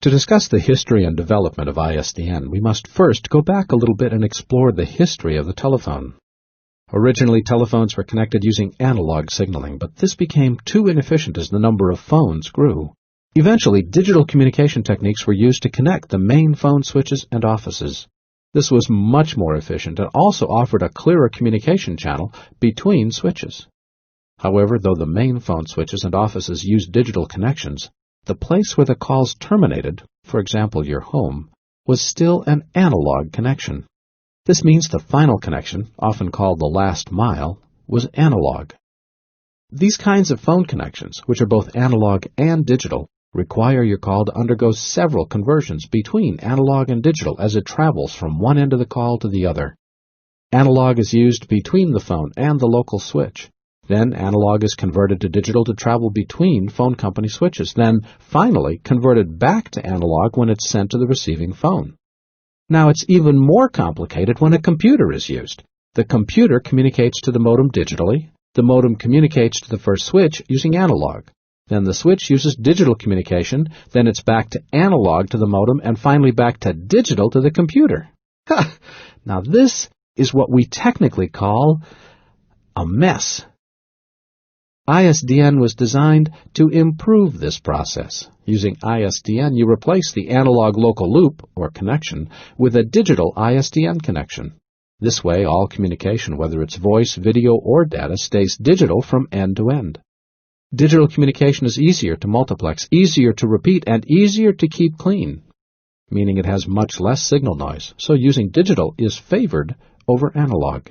To discuss the history and development of ISDN, we must first go back a little bit and explore the history of the telephone. Originally, telephones were connected using analog signaling, but this became too inefficient as the number of phones grew. Eventually, digital communication techniques were used to connect the main phone switches and offices. This was much more efficient and also offered a clearer communication channel between switches. However, though the main phone switches and offices used digital connections, the place where the calls terminated, for example your home, was still an analog connection. This means the final connection, often called the last mile, was analog. These kinds of phone connections, which are both analog and digital, require your call to undergo several conversions between analog and digital as it travels from one end of the call to the other. Analog is used between the phone and the local switch. Then analog is converted to digital to travel between phone company switches, then finally converted back to analog when it's sent to the receiving phone. Now it's even more complicated when a computer is used. The computer communicates to the modem digitally, the modem communicates to the first switch using analog. Then the switch uses digital communication, then it's back to analog to the modem, and finally back to digital to the computer. Now this is what we technically call a mess. ISDN was designed to improve this process. Using ISDN, you replace the analog local loop, or connection, with a digital ISDN connection. This way, all communication, whether it's voice, video, or data, stays digital from end to end. Digital communication is easier to multiplex, easier to repeat, and easier to keep clean, meaning it has much less signal noise, so using digital is favored over analog.